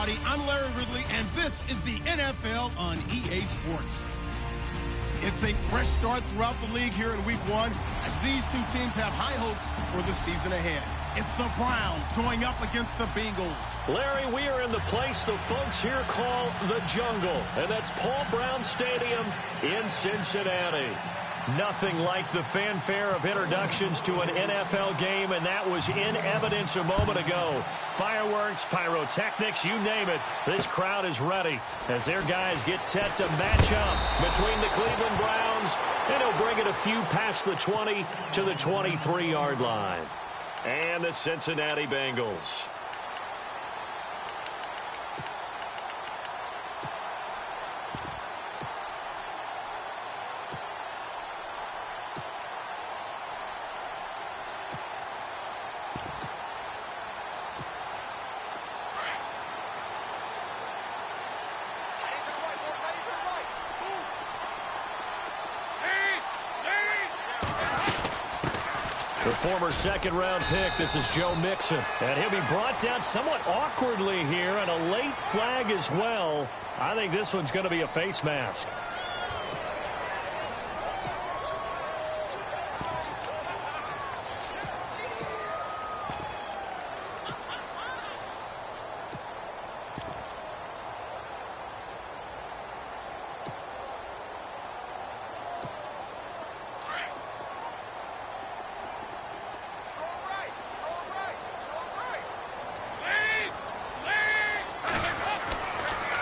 everybody. I'm Larry Ridley, and this is the NFL on EA Sports. It's a fresh start throughout the league here in Week 1 as these two teams have high hopes for the season ahead. It's the Browns going up against the Bengals. Larry, we are in the place the folks here call the jungle, and that's Paul Brown Stadium in Cincinnati. Nothing like the fanfare of introductions to an NFL game, and that was in evidence a moment ago. Fireworks, pyrotechnics, you name it. This crowd is ready as their guys get set to match up between the Cleveland Browns, and he'll bring it a few past the 20 to the 23-yard line. And the Cincinnati Bengals. The former second-round pick, this is Joe Mixon. And he'll be brought down somewhat awkwardly here, and a late flag as well. I think this one's going to be a face mask.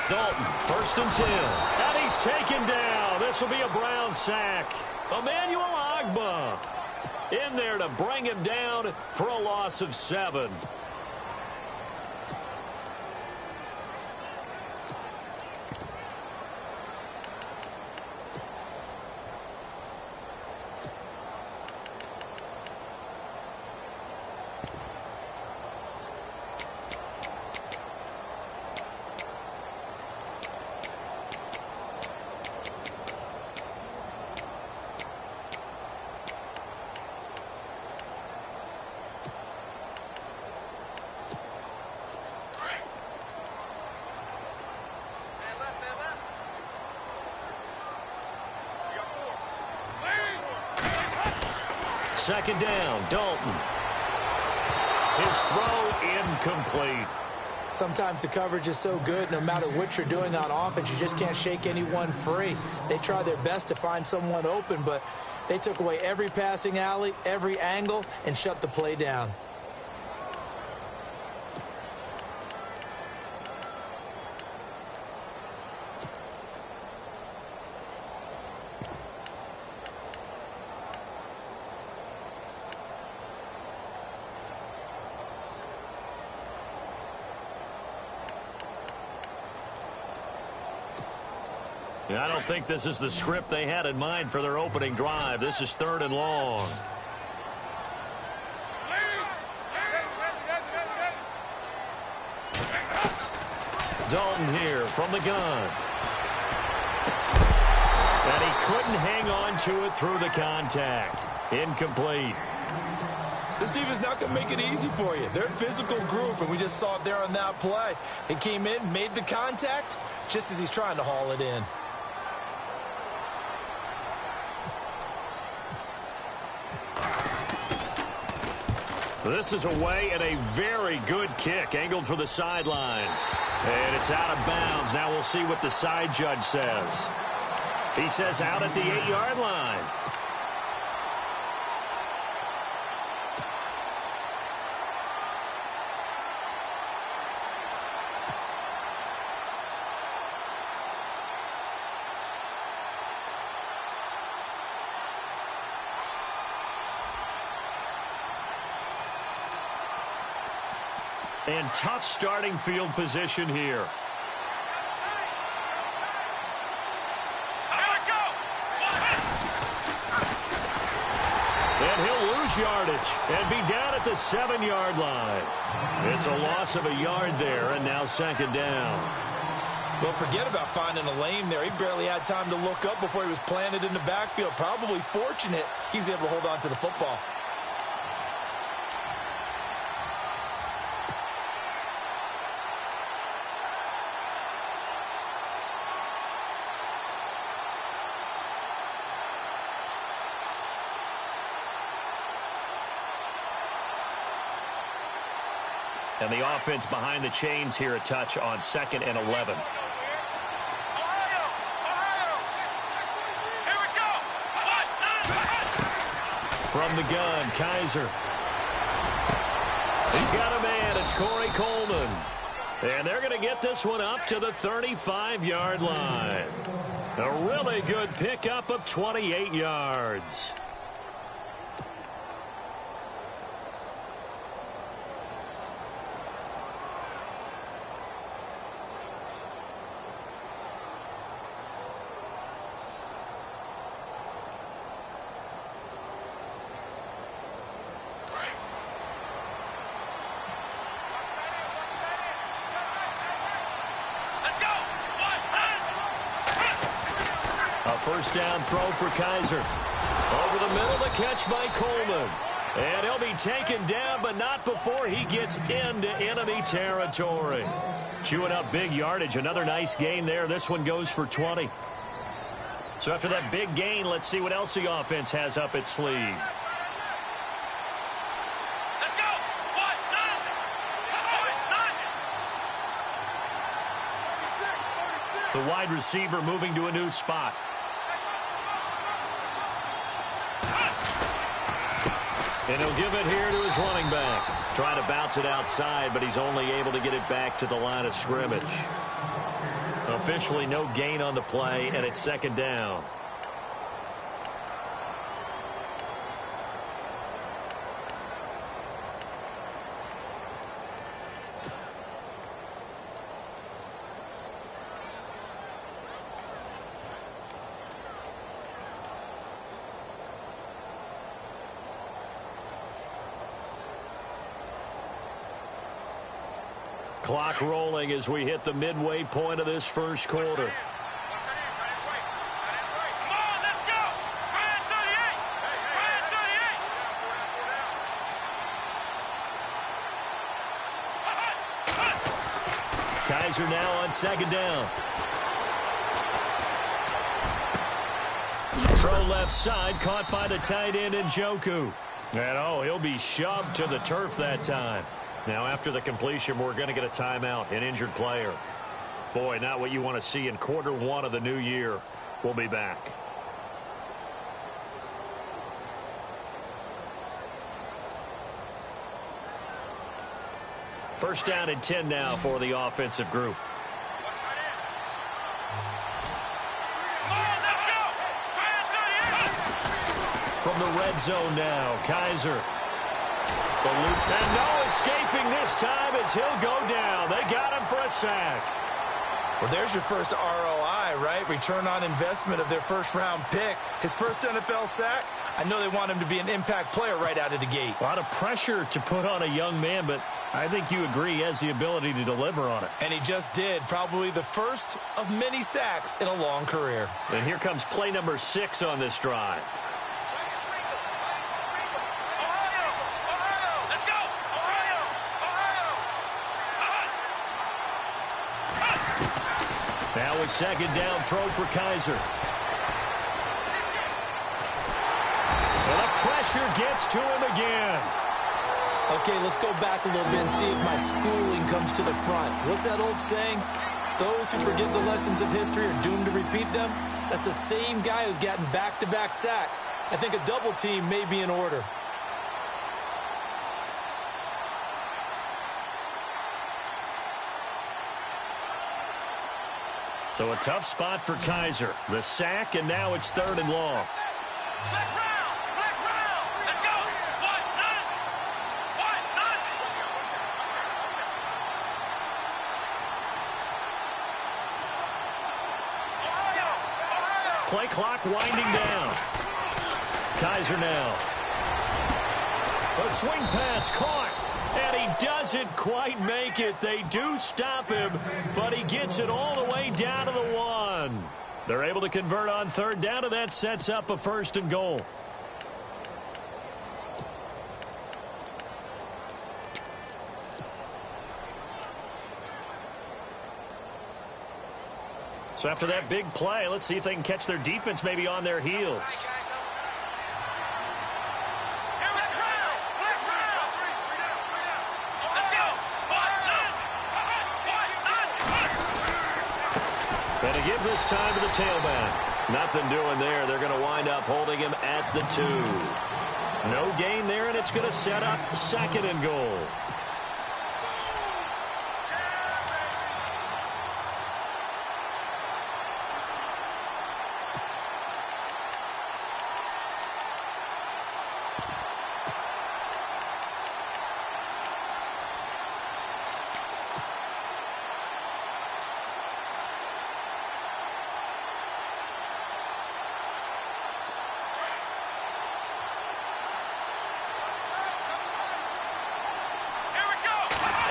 Dalton, 1st and 10. And he's taken down. This will be a Brown sack. Emmanuel Ogbah in there to bring him down for a loss of 7. Second down, Dalton. His throw incomplete. Sometimes the coverage is so good, no matter what you're doing on offense, you just can't shake anyone free. They try their best to find someone open, but they took away every passing alley, every angle, and shut the play down. I don't think this is the script they had in mind for their opening drive. This is 3rd and long. Dalton here from the gun. And he couldn't hang on to it through the contact. Incomplete. This defense not going to make it easy for you. They're a physical group, and we just saw it there on that play. He came in, made the contact, just as he's trying to haul it in. This is away and a very good kick, angled for the sidelines. And it's out of bounds. Now we'll see what the side judge says. He says out at the 8-yard line. And tough starting field position here. And he'll lose yardage and be down at the 7-yard line. It's a loss of a yard there, and now 2nd down. Well, forget about finding a lane there. He barely had time to look up before he was planted in the backfield. Probably fortunate he was able to hold on to the football. And the offense behind the chains here a touch on 2nd and 11. From the gun, Kaiser. He's got a man. It's Corey Coleman. And they're going to get this one up to the 35-yard line. A really good pickup of 28 yards. First down throw for Kaiser. Over the middle, the catch by Coleman. And he'll be taken down, but not before he gets into enemy territory. Chewing up big yardage. Another nice gain there. This one goes for 20. So after that big gain, let's see what else the offense has up its sleeve. The wide receiver moving to a new spot. And he'll give it here to his running back. Trying to bounce it outside, but he's only able to get it back to the line of scrimmage. Officially no gain on the play, and it's 2nd down. Clock rolling as we hit the midway point of this first quarter. Kaiser now on 2nd down. Throw left side, caught by the tight end Njoku. And he'll be shoved to the turf that time. Now, after the completion, we're going to get a timeout, an injured player. Boy, not what you want to see in quarter 1 of the new year. We'll be back. First down and 10 now for the offensive group. From the red zone now, Kaiser. And no escaping this time as he'll go down. They got him for a sack. Well, there's your first ROI, right? Return on investment of their first-round pick. His first NFL sack. I know they want him to be an impact player right out of the gate. A lot of pressure to put on a young man, but I think you agree he has the ability to deliver on it. And he just did. Probably the first of many sacks in a long career. And here comes play number 6 on this drive. Now a 2nd down throw for Kaiser. And the pressure gets to him again. Okay, let's go back a little bit and see if my schooling comes to the front. What's that old saying? Those who forget the lessons of history are doomed to repeat them. That's the same guy who's gotten back-to-back sacks. I think a double team may be in order. So a tough spot for Kaiser. The sack, and now it's 3rd and long. Play clock winding down. Kaiser now. A swing pass caught. And he doesn't quite make it. They do stop him, but he gets it all the way down to the 1. They're able to convert on 3rd down, and that sets up a 1st and goal. So after that big play, let's see if they can catch their defense maybe on their heels. give this time to the tailback. Nothing doing there. They're going to wind up holding him at the 2. No gain there, and it's going to set up 2nd and goal.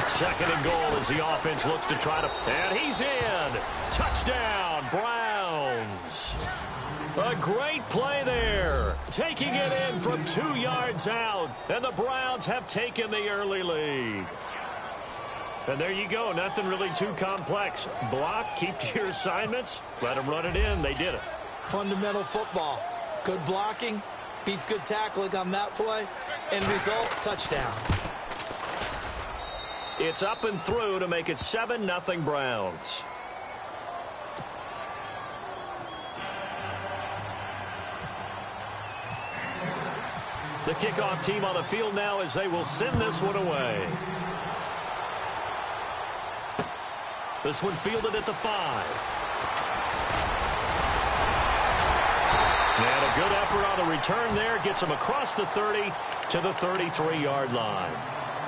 Second and goal as the offense looks to try to... And he's in! Touchdown, Browns! A great play there. Taking it in from 2 yards out. And the Browns have taken the early lead. And there you go. Nothing really too complex. Block, keep to your assignments, let them run it in. They did it. Fundamental football. Good blocking, beats good tackling on that play. End result, touchdown. It's up and through to make it 7-0 Browns. The kickoff team on the field now as they will send this one away. This one fielded at the 5. And a good effort on the return there. Gets him across the 30 to the 33-yard line.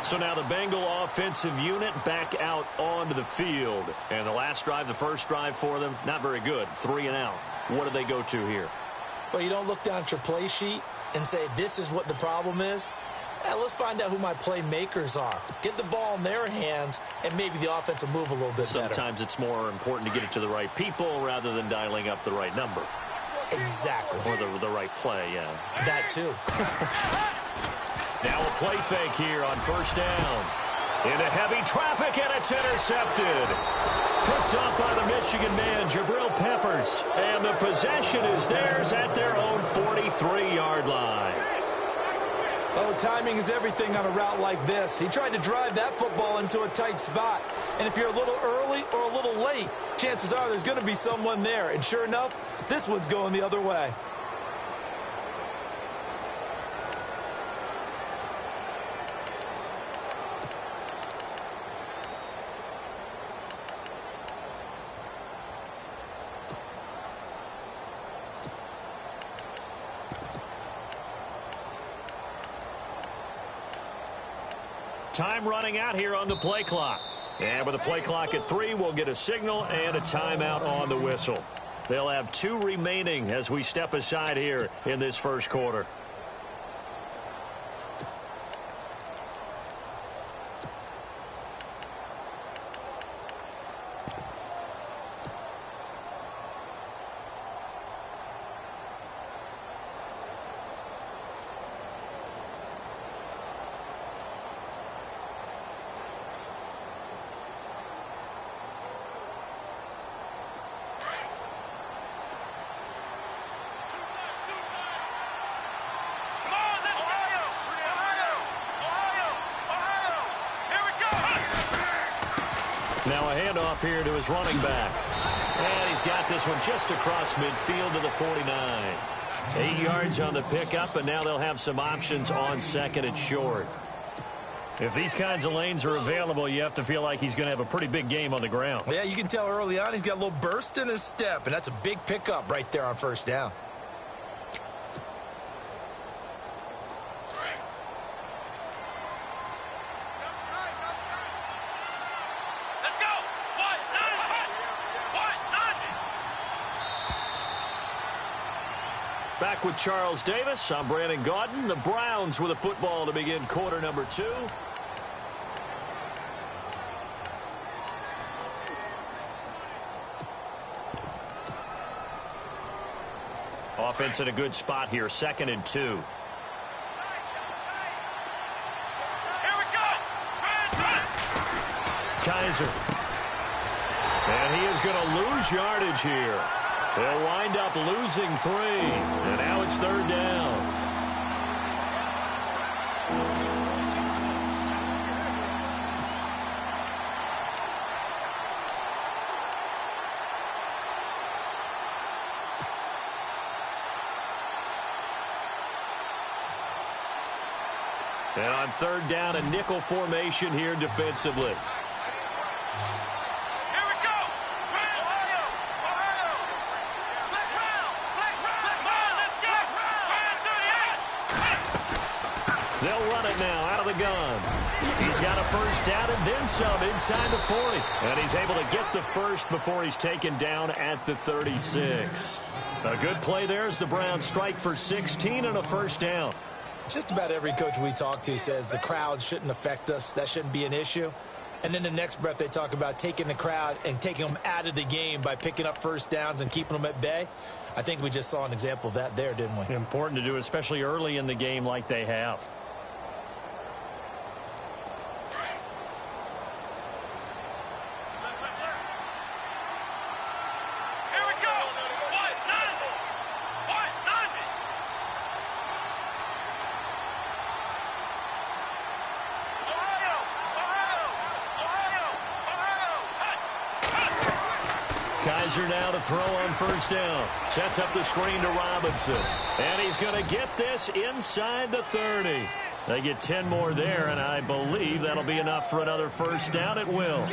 So now the Bengal offensive unit back out onto the field. And the last drive, the first drive for them, not very good. 3 and out. What do they go to here? Well, you don't look down at your play sheet and say, this is what the problem is. Let's find out who my playmakers are. Get the ball in their hands, and maybe the offense will move a little bit better. Sometimes it's more important to get it to the right people rather than dialing up the right number. Exactly. Or the right play, yeah. That too. Now a play fake here on first down. Into heavy traffic, and it's intercepted. Picked up by the Michigan man, Jabril Peppers. And the possession is theirs at their own 43-yard line. Oh, timing is everything on a route like this. He tried to drive that football into a tight spot. And if you're a little early or a little late, chances are there's going to be someone there. And sure enough, this one's going the other way. Time running out here on the play clock. And with the play clock at 3, we'll get a signal and a timeout on the whistle. They'll have 2 remaining as we step aside here in this first quarter. Now a handoff here to his running back. And he's got this one just across midfield to the 49. 8 yards on the pickup, and now they'll have some options on second and short. If these kinds of lanes are available, you have to feel like he's going to have a pretty big game on the ground. Yeah, you can tell early on he's got a little burst in his step, and that's a big pickup right there on first down. Back with Charles Davis. I'm Brandon Gaudin. The Browns with a football to begin quarter number 2. Offense in a good spot here. 2nd and 2. Here we go. Kaiser. And he is going to lose yardage here. They'll wind up losing 3. And now it's 3rd down. And on third down, a nickel formation here defensively. They'll run it now out of the gun. He's got a first down and then some inside the 40. And he's able to get the first before he's taken down at the 36. A good play there as the Browns strike for 16 and a first down. Just about every coach we talk to says the crowd shouldn't affect us. That shouldn't be an issue. And then the next breath they talk about taking the crowd and taking them out of the game by picking up first downs and keeping them at bay. I think we just saw an example of that there, didn't we? Important to do, especially early in the game like they have. Kaiser now to throw on first down. Sets up the screen to Robinson. And he's going to get this inside the 30. They get 10 more there, and I believe that'll be enough for another first down at will.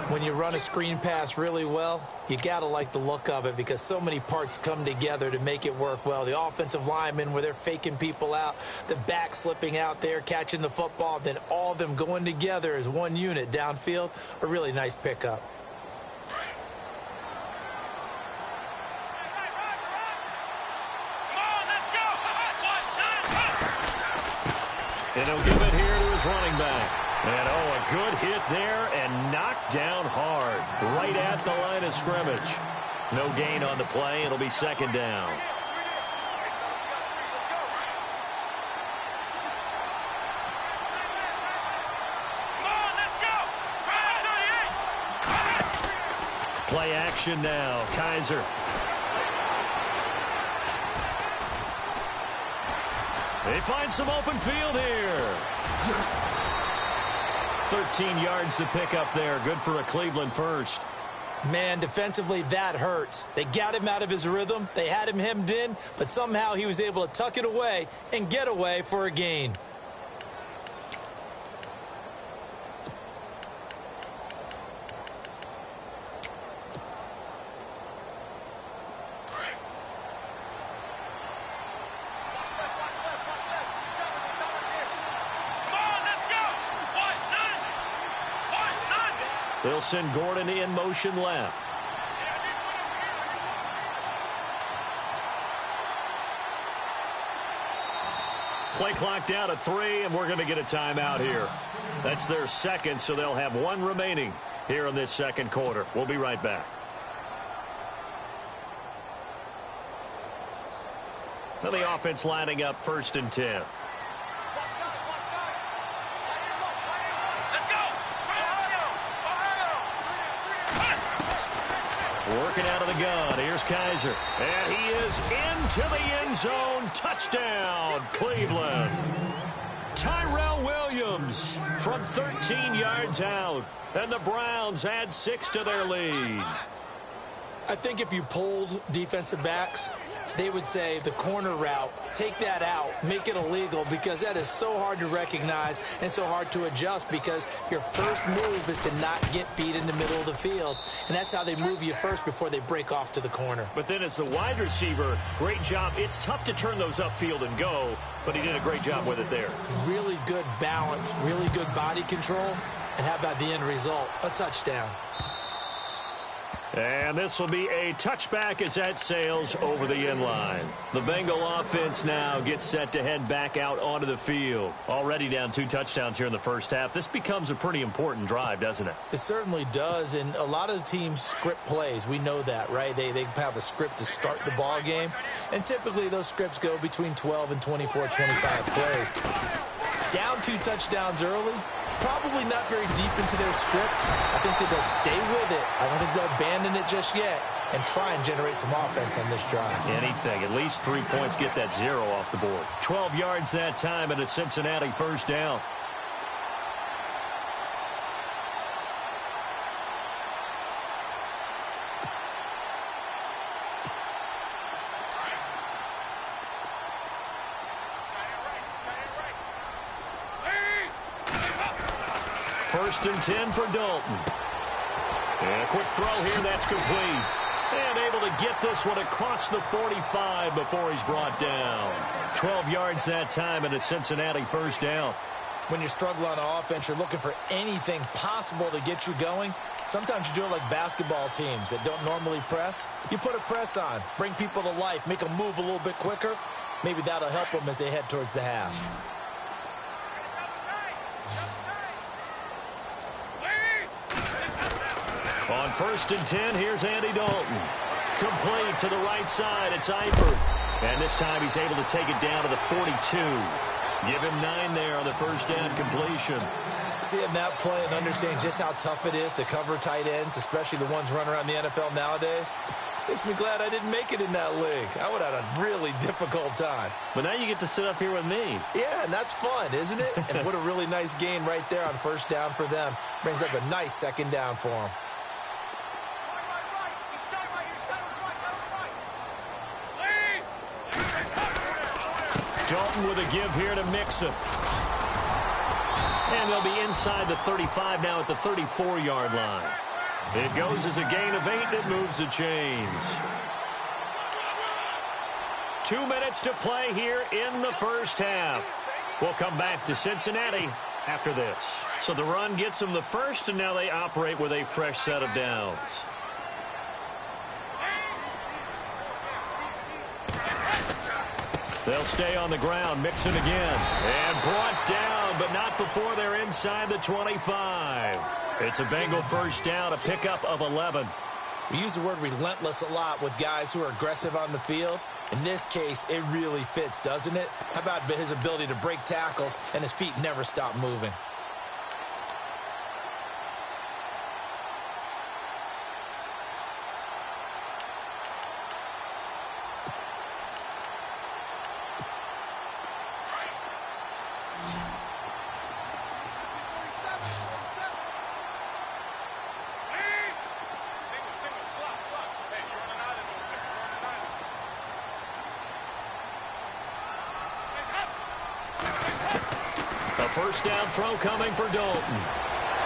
When you run a screen pass really well, you got to like the look of it because so many parts come together to make it work well. The offensive linemen where they're faking people out, the back slipping out there, catching the football, then all of them going together as one unit downfield, a really nice pickup. And he'll give it here to his running back. And, a good hit there and knocked down hard. Right at the line of scrimmage. No gain on the play. It'll be second down. Play action now. Kaiser. They find some open field here. 13 yards to pick up there. Good for a Cleveland first. Man, defensively, that hurts. They got him out of his rhythm. They had him hemmed in, but somehow he was able to tuck it away and get away for a gain. They'll send Gordon in motion left. Play clock down to 3, and we're going to get a timeout here. That's their second, so they'll have one remaining here in this second quarter. We'll be right back. Now the offense lining up 1st and 10. Working out of the gun. Here's Kaiser. And he is into the end zone. Touchdown, Cleveland. Tyrell Williams from 13 yards out. And the Browns add 6 to their lead. I think if you polled defensive backs, they would say the corner route, take that out, make it illegal, because that is so hard to recognize and so hard to adjust because your first move is to not get beat in the middle of the field. And that's how they move you first before they break off to the corner. But then as the wide receiver, great job. It's tough to turn those upfield and go, but he did a great job with it there. Really good balance, really good body control. And how about the end result? A touchdown. And this will be a touchback as that sails over the end line. The Bengal offense now gets set to head back out onto the field. Already down 2 touchdowns here in the first half. This becomes a pretty important drive, doesn't it? It certainly does, and a lot of teams script plays. We know that, right? They have a script to start the ball game, and typically those scripts go between 12 and 24, 25 plays. Down 2 touchdowns early. Probably not very deep into their script. I think that they'll stay with it. I don't think they'll abandon it just yet and try and generate some offense on this drive. Anything. At least 3 points, get that 0 off the board. 12 yards that time and a Cincinnati first down. First and 10 for Dalton. And a quick throw here, that's complete. And able to get this one across the 45 before he's brought down. 12 yards that time and a Cincinnati first down. When you're struggling on offense, you're looking for anything possible to get you going. Sometimes you do it like basketball teams that don't normally press. You put a press on, bring people to life, make them move a little bit quicker. Maybe that'll help them as they head towards the half. On first and 10, here's Andy Dalton. Complete to the right side, it's Eifert. And this time he's able to take it down to the 42. Give him 9 there on the first down completion. Seeing that play and understanding just how tough it is to cover tight ends, especially the ones running around the NFL nowadays, makes me glad I didn't make it in that league. I would have had a really difficult time. But now you get to sit up here with me. Yeah, and that's fun, isn't it? And what a really nice gain right there on first down for them. Brings up a nice second down for them. Dalton with a give here to Mixon. And they'll be inside the 35 now at the 34-yard line. It goes as a gain of 8, and it moves the chains. 2 minutes to play here in the first half. We'll come back to Cincinnati after this. So the run gets them the first, and now they operate with a fresh set of downs. They'll stay on the ground. Mixon again. And brought down, but not before they're inside the 25. It's a Bengal first down, a pickup of 11. We use the word relentless a lot with guys who are aggressive on the field. In this case, it really fits, doesn't it? How about his ability to break tackles and his feet never stop moving? First down throw coming for Dalton.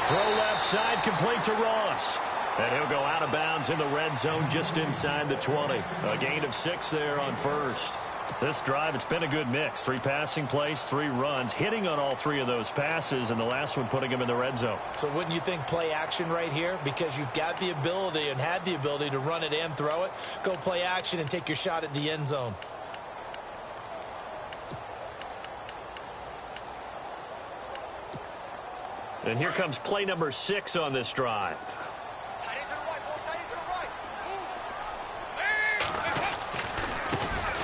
Throw left side, complete to Ross. And he'll go out of bounds in the red zone just inside the 20. A gain of 6 there on first. This drive, it's been a good mix. 3 passing plays, 3 runs, hitting on all 3 of those passes, and the last one putting him in the red zone. So wouldn't you think play action right here? Because you've got the ability and had the ability to run it and throw it. Go play action and take your shot at the end zone. And here comes play number 6 on this drive.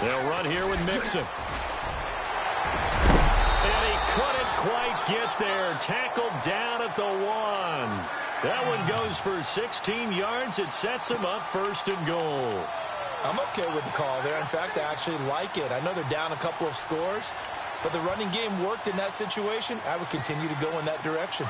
They'll run here with Mixon. And he couldn't quite get there. Tackled down at the 1. That one goes for 16 yards. It sets him up first and goal. I'm okay with the call there. In fact, I actually like it. I know they're down a couple of scores, but the running game worked in that situation. I would continue to go in that direction.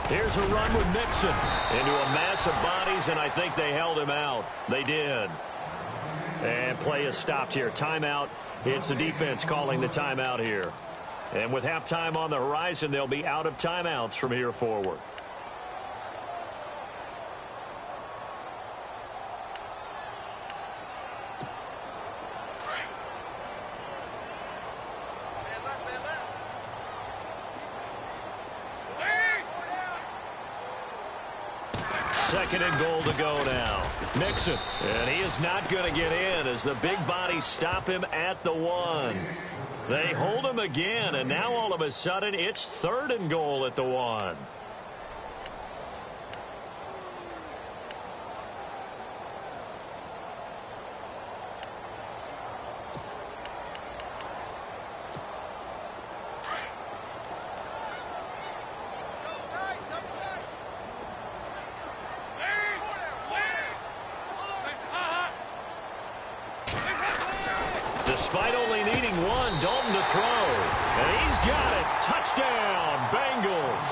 Here's a run with Mixon into a mass of bodies, and I think they held him out. They did. And play is stopped here. Timeout. It's the defense calling the timeout here. And with halftime on the horizon, they'll be out of timeouts from here forward. Second and goal to go now. Mixon. And he is not going to get in as the big bodies stop him at the 1. They hold him again, and now all of a sudden it's third and goal at the 1. Despite only needing 1, Dalton to throw. And he's got it. Touchdown, Bengals.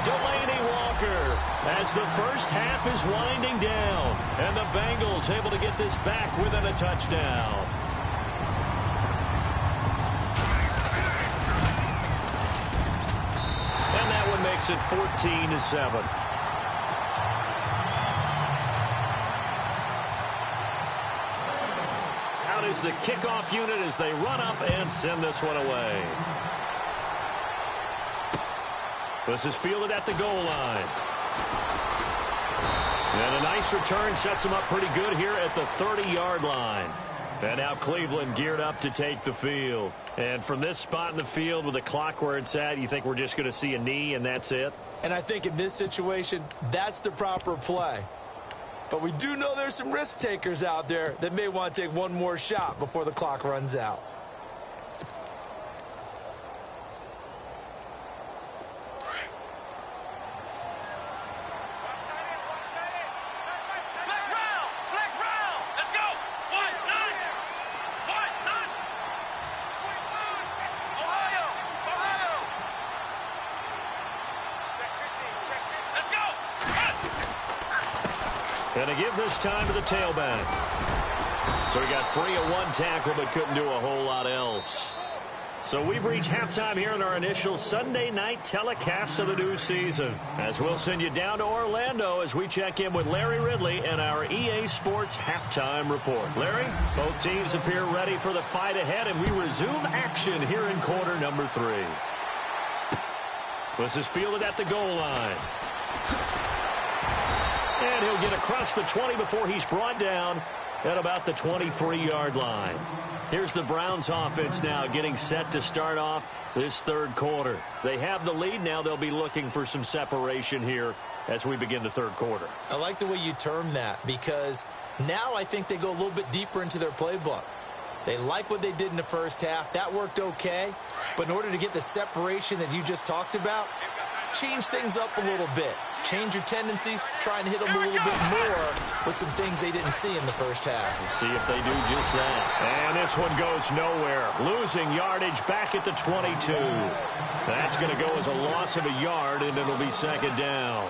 Delaney Walker as the first half is winding down. And the Bengals able to get this back within a touchdown. And that one makes it 14-7. Out is the kickoff unit as they run up and send this one away. This is fielded at the goal line. And a nice return sets them up pretty good here at the 30-yard line. And now Cleveland geared up to take the field. And from this spot in the field with the clock where it's at, you think we're just going to see a knee and that's it? And I think in this situation, that's the proper play. But we do know there's some risk takers out there that may want to take one more shot before the clock runs out. And to give this time to the tailback. So he got free of one tackle but couldn't do a whole lot else. So we've reached halftime here in our initial Sunday night telecast of the new season. As we'll send you down to Orlando as we check in with Larry Ridley and our EA Sports halftime report. Larry, both teams appear ready for the fight ahead, and we resume action here in quarter number 3. This is fielded at the goal line. And he'll get across the 20 before he's brought down at about the 23-yard line. Here's the Browns offense now getting set to start off this third quarter. They have the lead. Now they'll be looking for some separation here as we begin the third quarter. I like the way you term that, because now I think they go a little bit deeper into their playbook. They like what they did in the first half. That worked okay. But in order to get the separation that you just talked about, change things up a little bit. Change your tendencies, try and hit them a little bit more with some things they didn't see in the first half. We'll see if they do just that. And this one goes nowhere. Losing yardage back at the 22. That's going to go as a loss of a yard, and it'll be second down.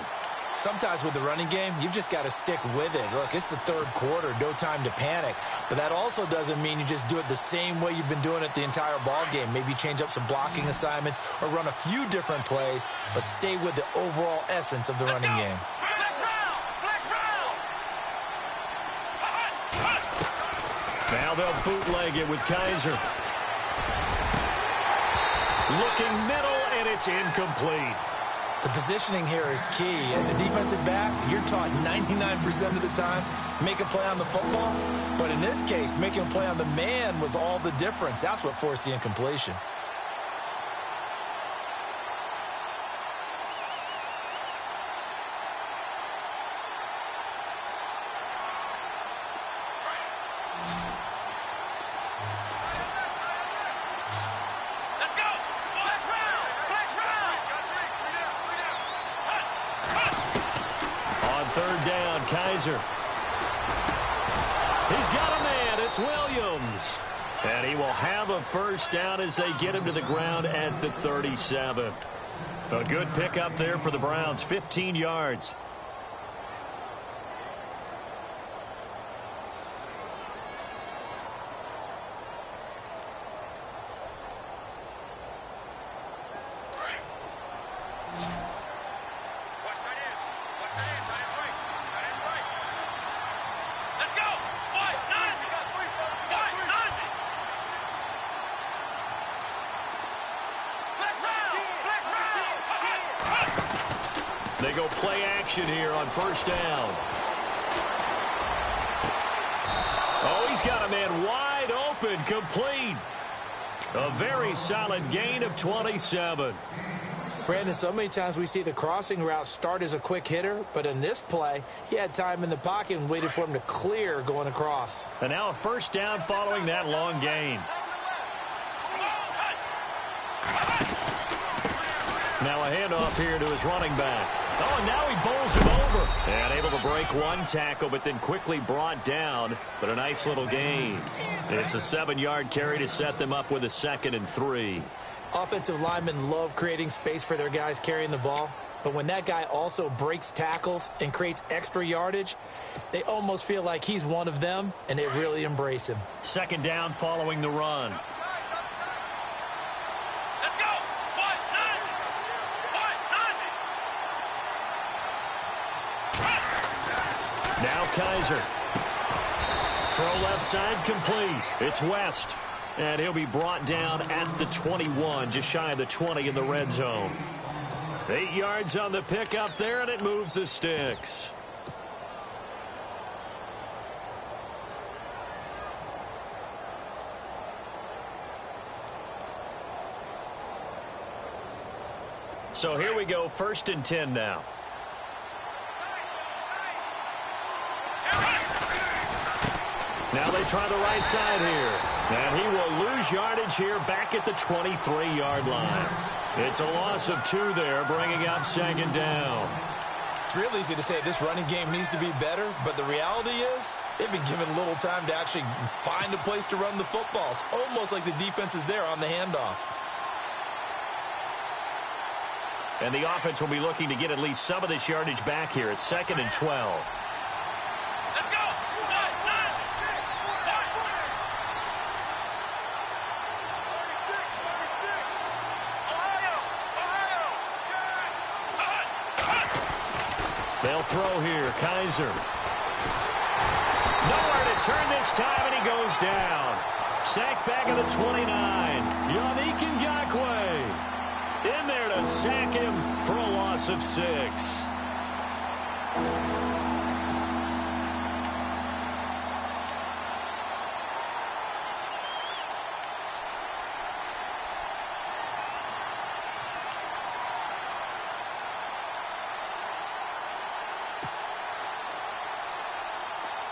Sometimes with the running game, you've just got to stick with it. Look, it's the third quarter, no time to panic. But that also doesn't mean you just do it the same way you've been doing it the entire ball game. Maybe change up some blocking assignments or run a few different plays, but stay with the overall essence of the running game. Now they'll bootleg it with Kaiser. Looking middle, and it's incomplete. The positioning here is key. As a defensive back, you're taught 99% of the time, make a play on the football. But in this case, making a play on the man was all the difference. That's what forced the incompletion. Third down, Kaiser. He's got a man. It's Williams. And he will have a first down as they get him to the ground at the 37. A good pickup there for the Browns, 15 yards. They go play action here on first down. Oh, he's got a man wide open, complete. A very solid gain of 27. Brandon, so many times we see the crossing route start as a quick hitter, but in this play, he had time in the pocket and waited for him to clear going across. And now a first down following that long gain. Now a handoff here to his running back. Oh, and now he bowls him over. And able to break one tackle, but then quickly brought down. But a nice little gain. It's a 7-yard carry to set them up with a 2nd and 3. Offensive linemen love creating space for their guys carrying the ball. But when that guy also breaks tackles and creates extra yardage, they almost feel like he's one of them, and they really embrace him. Second down following the run. Let's go. One, nine. Now Kaiser. Throw left side complete. It's West. And he'll be brought down at the 21, just shy of the 20 in the red zone. 8 yards on the pickup there, and it moves the sticks. So here we go, 1st and 10 now. Now they try the right side here. And he will lose yardage here back at the 23-yard line. It's a loss of 2 there, bringing up 2nd down. It's real easy to say this running game needs to be better, but the reality is they've been given little time to actually find a place to run the football. It's almost like the defense is there on the handoff. And the offense will be looking to get at least some of this yardage back here. It's 2nd and 12. Let's go. One, nine. They'll throw here. Kaiser. Nowhere to turn this time, and he goes down. Sacked back at the 29. Yannick Ngakoue in there to sack him for a loss of 6.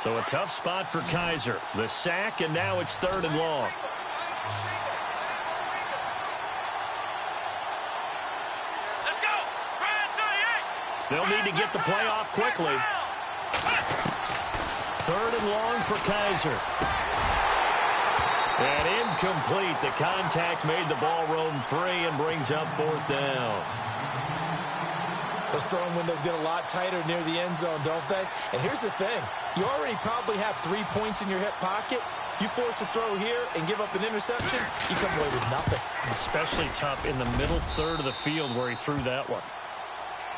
So a tough spot for Kaiser. The sack, and now it's 3rd and long. Let's go. They'll need to get the play off quickly. 3rd and long for Kaiser. And incomplete. The contact made the ball roam free and brings up 4th down. Those throwing windows get a lot tighter near the end zone, don't they? And here's the thing. You already probably have 3 points in your hip pocket. You force a throw here and give up an interception, you come away with nothing. Especially tough in the middle third of the field where he threw that one.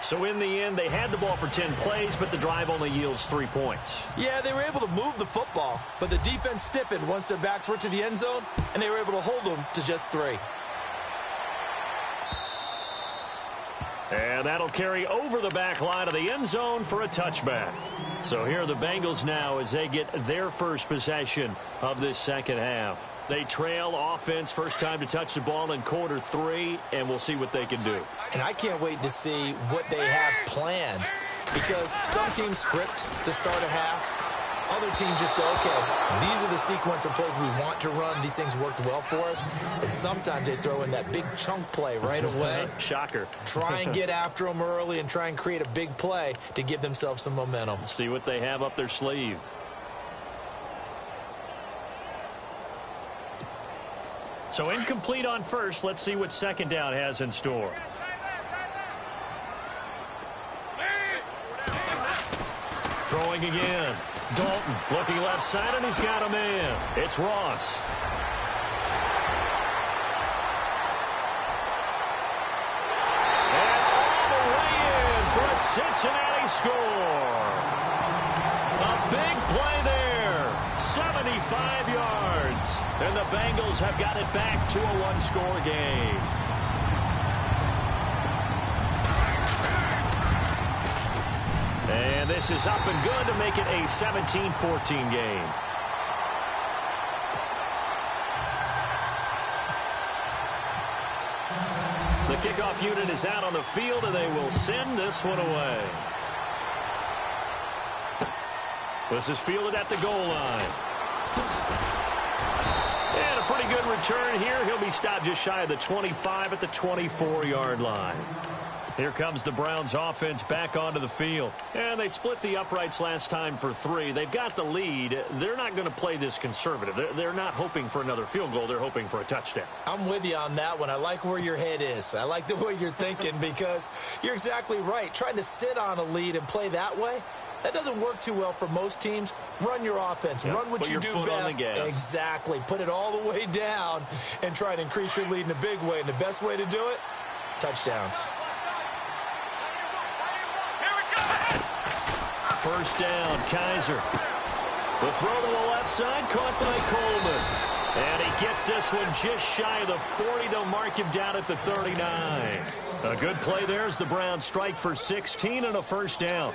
So in the end, they had the ball for 10 plays, but the drive only yields 3 points. Yeah, they were able to move the football, but the defense stiffened once their backs were to the end zone, and they were able to hold them to just 3. And that'll carry over the back line of the end zone for a touchback. So here are the Bengals now as they get their first possession of this second half. They trail offense, first time to touch the ball in quarter 3, and we'll see what they can do. And I can't wait to see what they have planned, because some teams script to start a half. Other teams just go, okay, these are the sequence of plays we want to run. These things worked well for us. And sometimes they throw in that big chunk play right away. Shocker. Try and get after them early and try and create a big play to give themselves some momentum. See what they have up their sleeve. So incomplete on first. Let's see what second down has in store. Throwing again. Dalton looking left side, and he's got a man. It's Ross. And all the way in for a Cincinnati score. A big play there. 75 yards. And the Bengals have got it back to a one-score game. And this is up and good to make it a 17-14 game. The kickoff unit is out on the field, and they will send this one away. This is fielded at the goal line. And a pretty good return here. He'll be stopped just shy of the 25 at the 24-yard line. Here comes the Browns offense back onto the field. And they split the uprights last time for 3. They've got the lead. They're not going to play this conservative. They're not hoping for another field goal. They're hoping for a touchdown. I'm with you on that one. I like where your head is. I like the way you're thinking because you're exactly right. Trying to sit on a lead and play that way, that doesn't work too well for most teams. Run your offense. Yep. Run what Put you your do foot on best. the gas. Exactly. Put it all the way down and try and increase your lead in a big way. And the best way to do it, touchdowns. First down, Kaiser. The throw to the left side, caught by Coleman. And he gets this one just shy of the 40. They'll mark him down at the 39. A good play there as the Browns strike for 16 and a first down.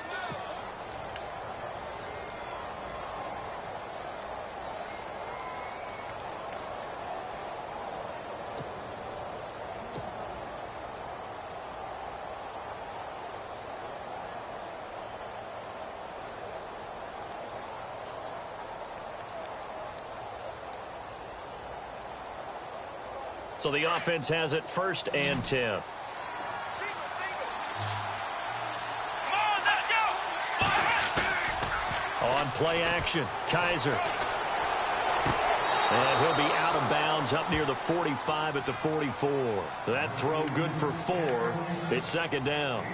So the offense has it 1st and 10. On play action, Kaiser. And he'll be out of bounds up near the 45 at the 44. That throw good for 4. It's 2nd down.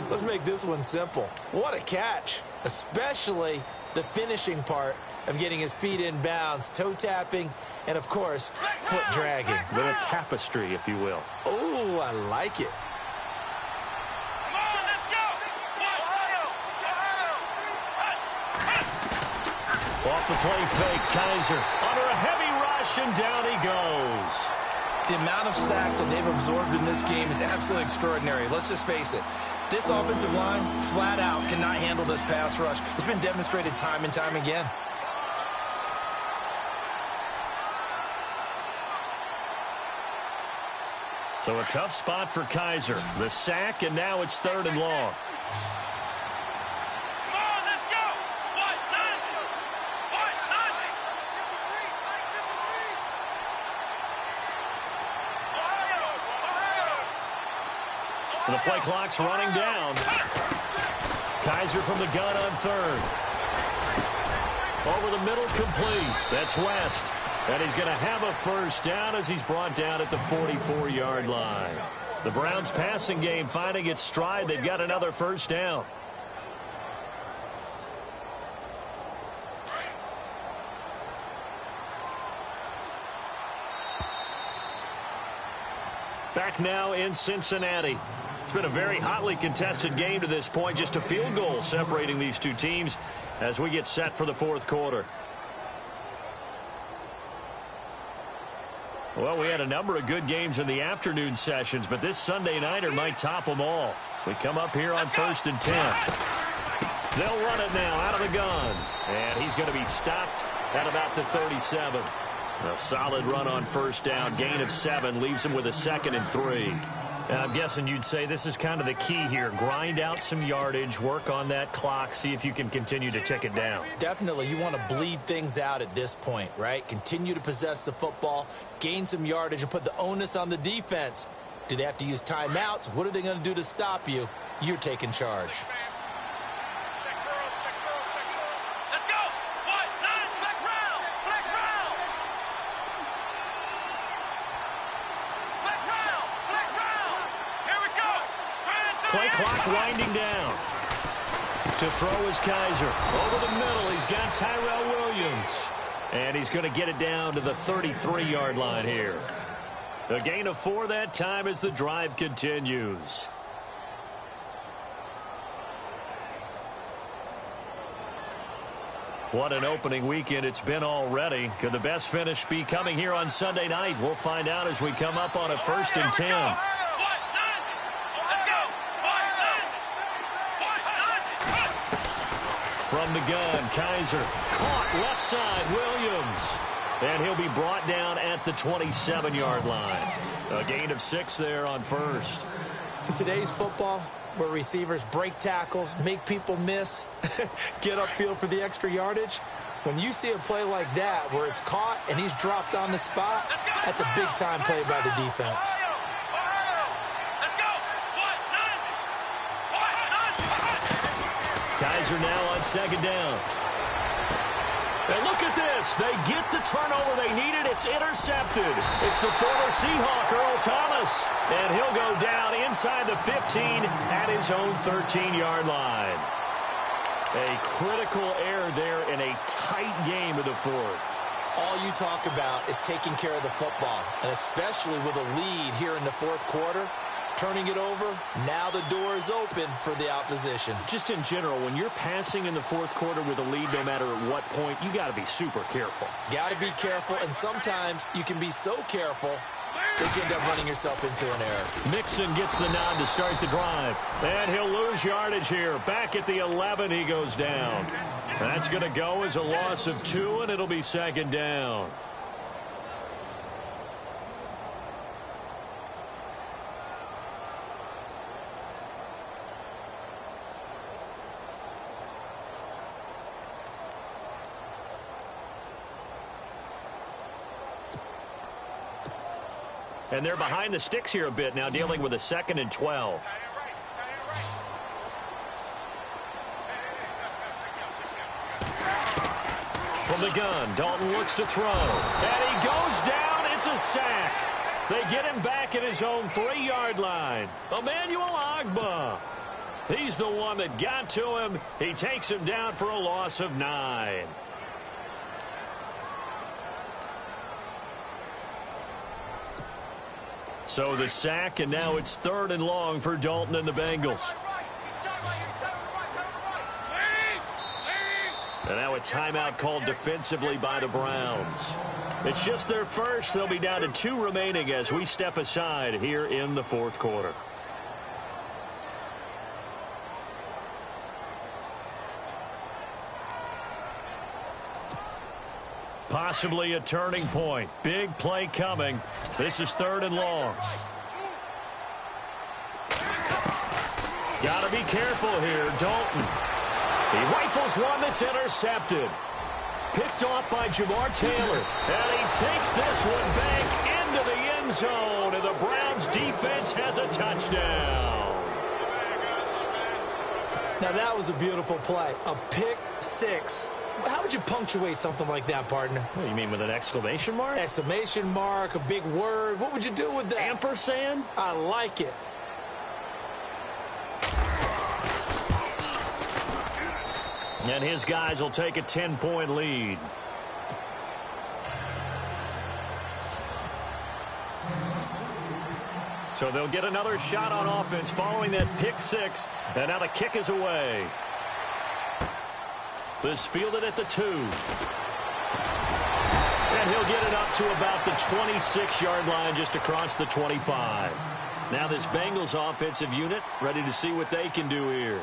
Let's make this one simple. What a catch, especially the finishing part of getting his feet in bounds, toe tapping, and, of course, foot dragging. A little tapestry, if you will. Oh, I like it. Off the play fake, Kaiser under a heavy rush, and down he goes. The amount of sacks that they've absorbed in this game is absolutely extraordinary. Let's just face it. This offensive line, flat out, cannot handle this pass rush. It's been demonstrated time and time again. So a tough spot for Kaiser. The sack, and now it's 3rd and long. The play clock's running down. Kaiser from the gun on 3rd. Over the middle, complete. That's West. And he's going to have a first down as he's brought down at the 44-yard line. The Browns passing game finding its stride. They've got another first down. Back now in Cincinnati. It's been a very hotly contested game to this point. Just a field goal separating these two teams as we get set for the 4th quarter. Well, we had a number of good games in the afternoon sessions, but this Sunday nighter might top them all. So we come up here on 1st and 10. They'll run it now out of the gun. And he's going to be stopped at about the 37. A solid run on first down. Gain of 7 leaves him with a 2nd and 3. And I'm guessing you'd say this is kind of the key here. Grind out some yardage, work on that clock, see if you can continue to tick it down. Definitely. You want to bleed things out at this point, right? Continue to possess the football, gain some yardage, and put the onus on the defense. Do they have to use timeouts? What are they going to do to stop you? You're taking charge. Play clock winding down. To throw is Kaiser. Over the middle, he's got Tyrell Williams. And he's going to get it down to the 33-yard line here. A gain of 4 that time as the drive continues. What an opening weekend it's been already. Could the best finish be coming here on Sunday night? We'll find out as we come up on a 1st and 10. From the gun, Kaiser caught left side, Williams. And he'll be brought down at the 27-yard line. A gain of 6 there on 1st. In today's football, where receivers break tackles, make people miss, get upfield for the extra yardage, when you see a play like that where it's caught and he's dropped on the spot, that's a big-time play by the defense. Kaiser now on second down. And look at this. They get the turnover they needed. It's intercepted. It's the former Seahawk, Earl Thomas. And he'll go down inside the 15 at his own 13-yard line. A critical error there in a tight game of the fourth. All you talk about is taking care of the football, and especially with a lead here in the fourth quarter. Turning it over, now the door is open for the opposition. Just in general, when you're passing in the fourth quarter with a lead, no matter at what point, you got to be super careful. Got to be careful, and sometimes you can be so careful that you end up running yourself into an error. Mixon gets the nod to start the drive, and he'll lose yardage here. Back at the 11, he goes down. That's going to go as a loss of 2, and it'll be second down. And they're behind the sticks here a bit now, dealing with a 2nd and 12. From the gun, Dalton looks to throw. And he goes down. It's a sack. They get him back at his own 3-yard line. Emmanuel Ogbah. He's the one that got to him. He takes him down for a loss of 9. So the sack, and now it's 3rd and long for Dalton and the Bengals. And now a timeout called defensively by the Browns. It's just their first. They'll be down to 2 remaining as we step aside here in the fourth quarter. Possibly a turning point. Big play coming. This is 3rd and long. Got to be careful here. Dalton. He rifles one that's intercepted. Picked off by Jamar Taylor. And he takes this one back into the end zone. And the Browns defense has a touchdown. Now that was a beautiful play. A pick 6. How would you punctuate something like that, partner? What do you mean, with an exclamation mark? Exclamation mark, a big word. What would you do with that? Ampersand? I like it. And his guys will take a 10-point lead. So they'll get another shot on offense following that pick 6. And now the kick is away. This fielded at the 2. And he'll get it up to about the 26-yard line, just across the 25. Now this Bengals offensive unit ready to see what they can do here.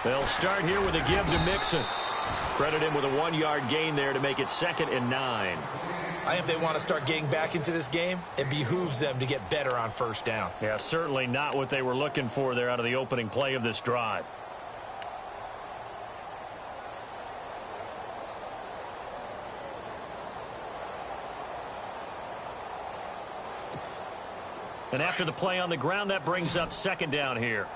They'll start here with a give to Mixon. Credit him with a 1-yard gain there to make it 2nd and 9. I think if they want to start getting back into this game, it behooves them to get better on first down. Yeah, certainly not what they were looking for there out of the opening play of this drive. And after the play on the ground, that brings up 2nd down here.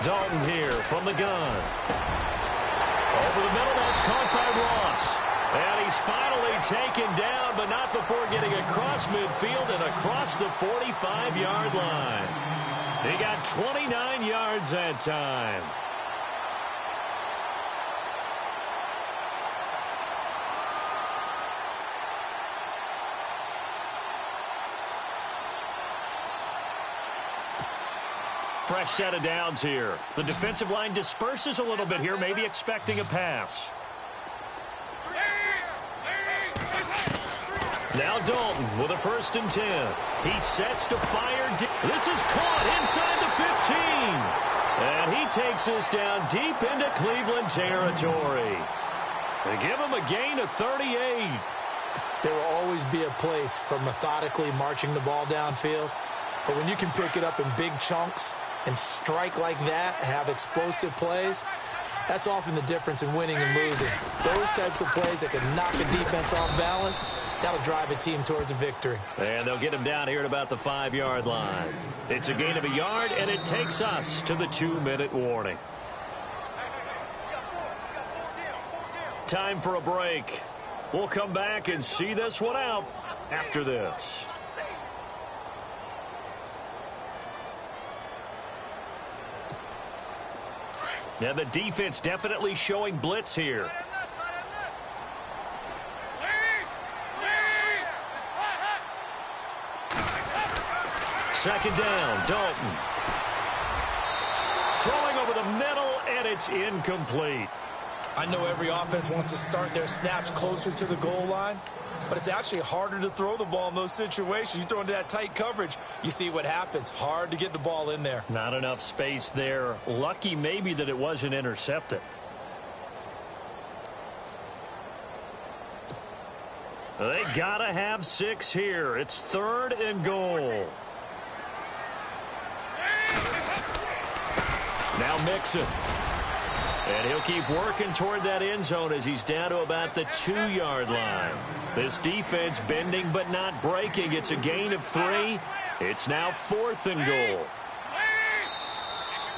Dalton here from the gun. Over the middle, that's caught by Ross. And he's finally taken down, but not before getting across midfield and across the 45-yard line. He got 29 yards that time. fresh set of downs here. The defensive line disperses a little bit here, maybe expecting a pass. Now Dalton with a 1st and 10. He sets to fire. This is caught inside the 15. And he takes this down deep into Cleveland territory. They give him a gain of 38. There will always be a place for methodically marching the ball downfield. But when you can pick it up in big chunks and strike like that, have explosive plays, that's often the difference in winning and losing. Those types of plays that can knock a defense off balance, that'll drive a team towards a victory. And they'll get him down here at about the 5-yard line. It's a gain of a yard, and it takes us to the 2-minute warning. Time for a break. We'll come back and see this one out after this. Now the defense definitely showing blitz here. Second down, Dalton. Throwing over the middle, and it's incomplete. I know every offense wants to start their snaps closer to the goal line, but it's actually harder to throw the ball in those situations. You throw into that tight coverage, you see what happens. Hard to get the ball in there. Not enough space there. Lucky maybe that it wasn't intercepted. They gotta have 6 here. It's 3rd and goal. Now Mixon. And he'll keep working toward that end zone as he's down to about the 2-yard line. This defense bending but not breaking. It's a gain of 3. It's now 4th and goal.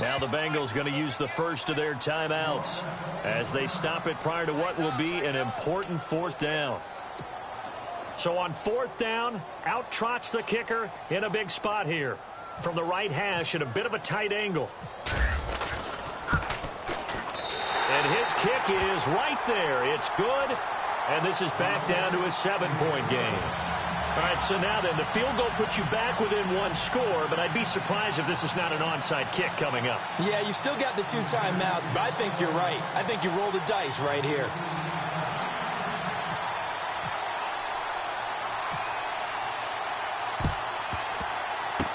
Now the Bengals going to use the first of their timeouts as they stop it prior to what will be an important 4th down. So on 4th down, out trots the kicker in a big spot here. From the right hash at a bit of a tight angle. And his kick is right there. It's good. And this is back down to a 7-point game. All right, so now then, the field goal puts you back within 1 score, but I'd be surprised if this is not an onside kick coming up. Yeah, you still got the 2 timeouts, but I think you're right. I think you roll the dice right here.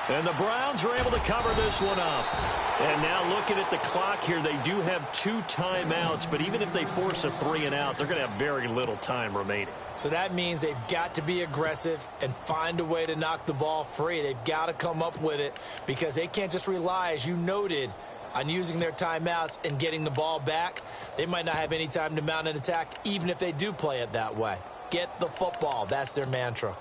And the Browns are able to cover this one up. And now looking at the clock here, they do have 2 timeouts, but even if they force a 3-and-out, they're going to have very little time remaining. So that means they've got to be aggressive and find a way to knock the ball free. They've got to come up with it because they can't just rely, as you noted, on using their timeouts and getting the ball back. They might not have any time to mount an attack, even if they do play it that way. Get the football. That's their mantra.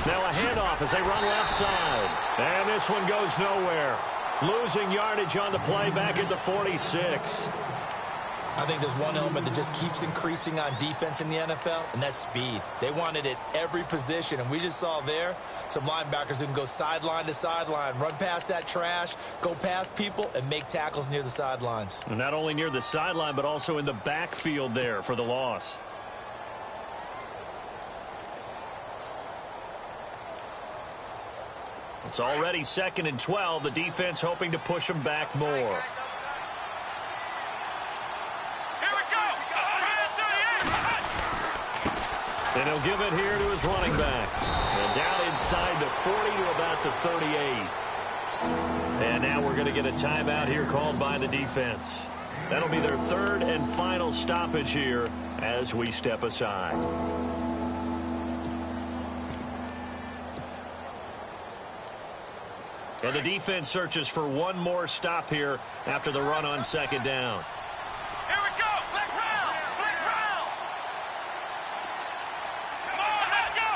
Now a handoff as they run left side. And this one goes nowhere. Losing yardage on the play back at the 46. I think there's one element that just keeps increasing on defense in the NFL, and that's speed. They want it at every position, and we just saw there some linebackers who can go sideline to sideline, run past that trash, go past people, and make tackles near the sidelines. And not only near the sideline, but also in the backfield there for the loss. It's already 2nd and 12. The defense hoping to push them back more. And he'll give it here to his running back. And down inside the 40 to about the 38. And now we're going to get a timeout here called by the defense. That'll be their 3rd and final stoppage here as we step aside. And the defense searches for one more stop here after the run on 2nd down. Here we go. Black round. Black round. Come on, let's go.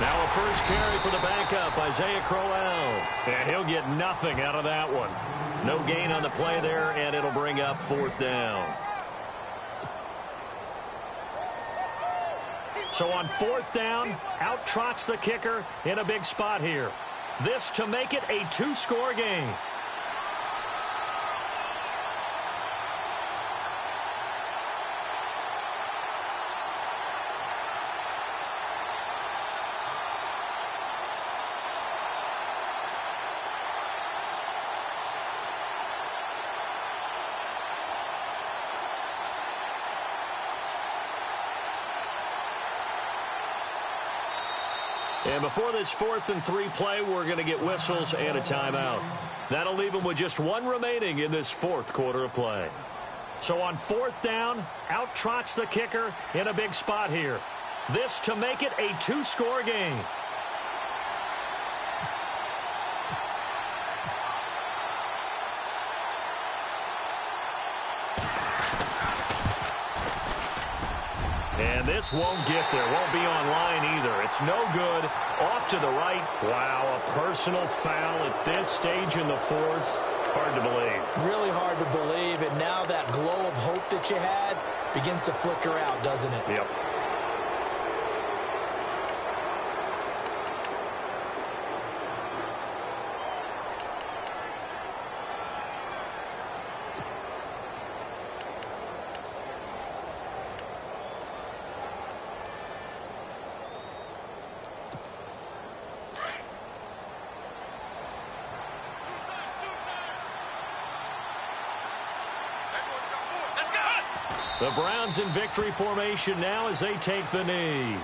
Now a first carry for the backup, Isaiah Crowell. And he'll get nothing out of that one. No gain on the play there, and it'll bring up 4th down. So on 4th down, out trots the kicker in a big spot here. This to make it a 2-score game. And before this 4th and 3 play, we're going to get whistles and a timeout. That'll leave them with just one remaining in this 4th quarter of play. So on 4th down, out trots the kicker in a big spot here. This to make it a 2-score game. And this won't get there. Won't be online either. It's no good. Off to the right. Wow, a personal foul at this stage in the 4th. Hard to believe. Really hard to believe. And now that glow of hope that you had begins to flicker out, doesn't it? Yep. The Browns in victory formation now as they take the knee.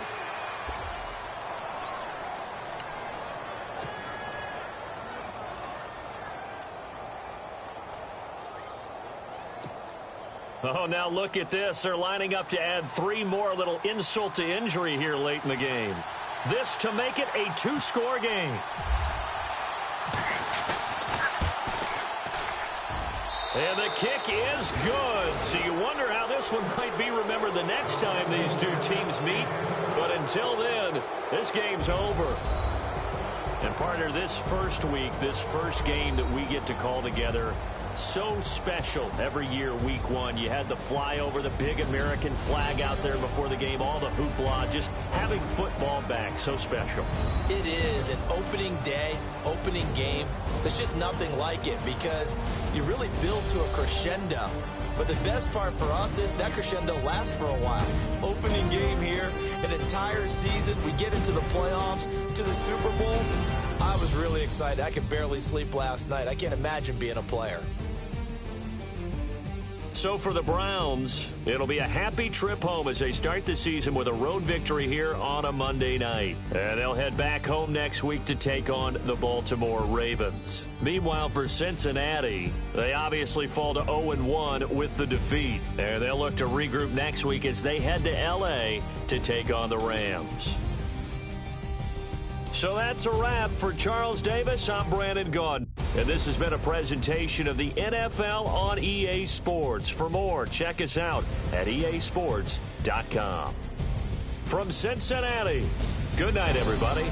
Oh, now look at this. They're lining up to add 3 more. Little insult to injury here late in the game. This to make it a 2-score game. And the kick is good. So you wonder how this one might be remembered the next time these two teams meet. But until then, this game's over. And partner, this first week, this first game that we get to call together, so special every year, week 1. You had the flyover, the big American flag out there before the game, all the hoopla, just having football back, so special. It is an opening day, opening game. There's just nothing like it because you really build to a crescendo. But the best part for us is that crescendo lasts for a while. Opening game here, an entire season. We get into the playoffs, to the Super Bowl. I was really excited. I could barely sleep last night. I can't imagine being a player. So for the Browns, it'll be a happy trip home as they start the season with a road victory here on a Monday night. And they'll head back home next week to take on the Baltimore Ravens. Meanwhile, for Cincinnati, they obviously fall to 0-1 with the defeat. And they'll look to regroup next week as they head to L.A. to take on the Rams. So that's a wrap. For Charles Davis, I'm Brandon Gaudin. And this has been a presentation of the NFL on EA Sports. For more, check us out at easports.com. From Cincinnati, good night, everybody.